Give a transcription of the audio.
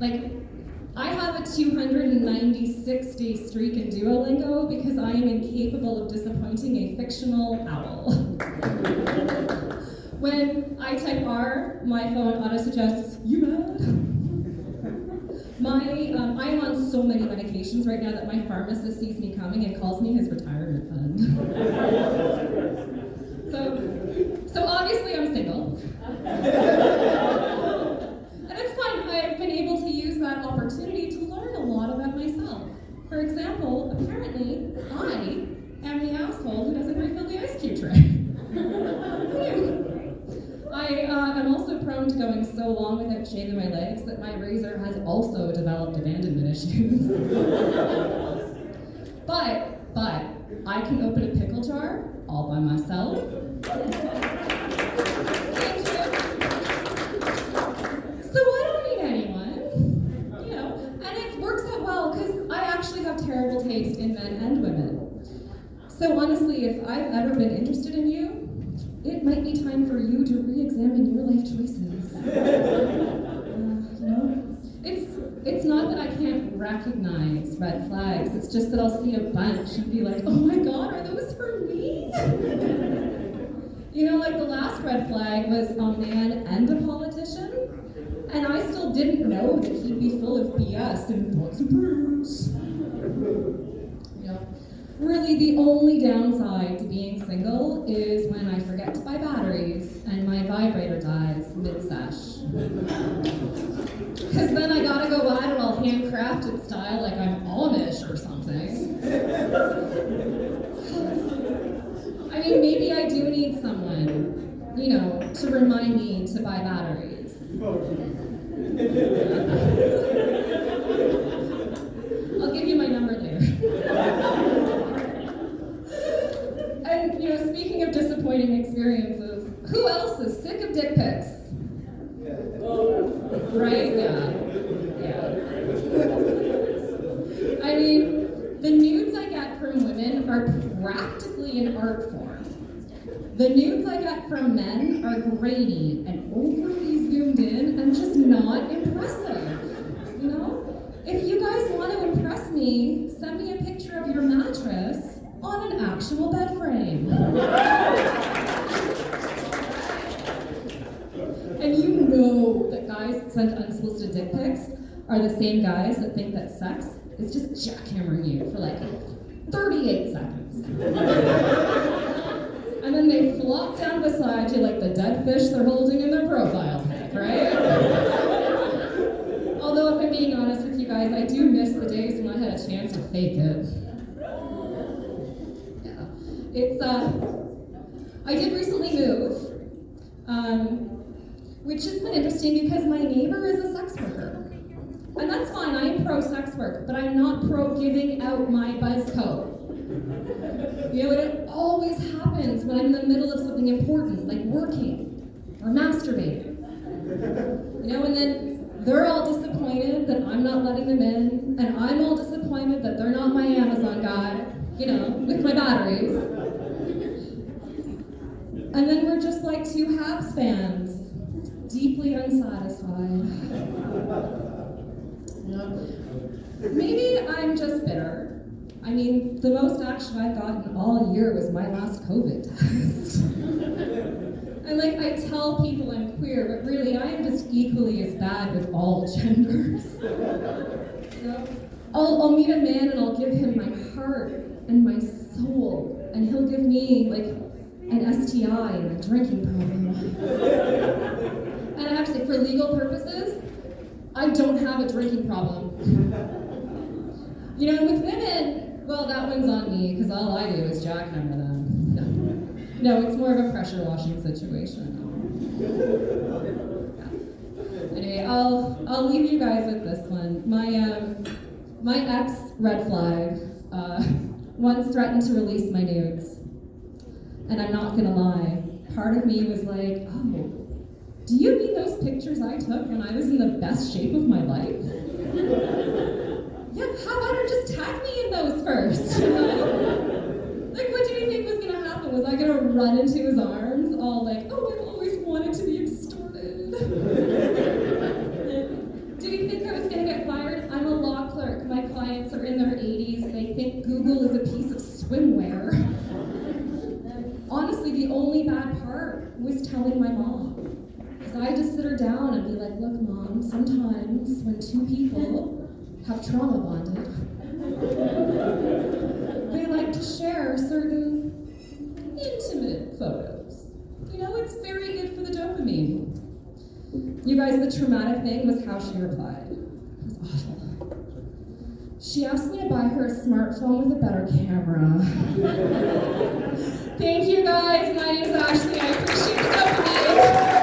Like, I have a 296-day streak in Duolingo because I am incapable of disappointing a fictional owl. When I type R, my phone auto-suggests, "You mad?" I am on so many medications right now that my pharmacist sees me coming and calls me his retirement fund. So obviously I'm single. And it's fun, I've been able to use that opportunity to learn a lot about myself. For example, apparently, I am the asshole who doesn't refill the ice cube tray. I am also prone to going so long without shaving my legs that my razor has also developed abandonment issues. But I can open a pickle jar all by myself. Thank you. So I don't need anyone, you know, and it works out well because I actually have terrible taste in men and women. So honestly, if I've ever been interested in you, it might be time for you to re-examine your life choices. You know, it's not that I can't recognize red flags. It's just that I'll see a bunch and be like, "Oh my God, are those for me?" You know, like the last red flag was a man and a politician, and I still didn't know that he'd be full of BS and lots of prudes. You know. Really, the only downside to being single is when I forget to buy batteries and my vibrator dies mid-sesh. Because then I gotta go buy it all handcrafted style like I'm Amish or something. I mean, maybe I do need someone, you know, to remind me to buy batteries. I'll give you my number later. And, you know, speaking of disappointing experiences, who else is sick of dick pics? Right? Yeah. I mean, the nudes I get from women are practically an art form. The nudes I get from men are grainy and overly zoomed in and just not impressive. You know? If you guys want to impress me, send me a picture of your mattress on an actual bed frame. And you know that guys that send unsolicited dick pics are the same guys that think that sex is just jackhammering you for like 38 seconds. And then they flop down beside you like the dead fish they're holding in their profile pic, right? Although if I'm being honest with you guys, I do miss the days when I had a chance to fake it. I did recently move, which has been interesting because my neighbor is a sex worker. And that's fine, I am pro-sex work, but I'm not pro-giving out my buzz code. You know, it always happens when I'm in the middle of something important, like working or masturbating. You know, and then they're all disappointed that I'm not letting them in, and I'm all disappointed that they're not my Amazon guy, you know, with my batteries. And then we're just like two Habs fans, deeply unsatisfied. You know, maybe I'm just bitter. I mean, the most action I've gotten all year was my last COVID test. And like, I tell people I'm queer, but really I am just equally as bad with all genders. You know? I'll meet a man and I'll give him my heart and my soul, and he'll give me like an STI and a drinking problem. And I have to say, for legal purposes, I don't have a drinking problem. You know, and with women, well, that one's on me, because all I do is jackhammer them. No, it's more of a pressure washing situation. Yeah. Anyway, I'll leave you guys with this one. My ex red flag once threatened to release my nudes. And I'm not gonna lie, part of me was like, oh, do you mean those pictures I took when I was in the best shape of my life? Yeah, how about her just tag me in those first? Like, what do you think was gonna happen? Was I gonna run into his arms, all like, oh, I've always wanted to be extorted? Do you think I was gonna sometimes when two people have trauma bonded, they like to share certain intimate photos. You know, it's very good for the dopamine. You guys, the traumatic thing was how she replied. It was awful. She asked me to buy her a smartphone with a better camera. Thank you guys. My name's Ashley. I appreciate the dopamine.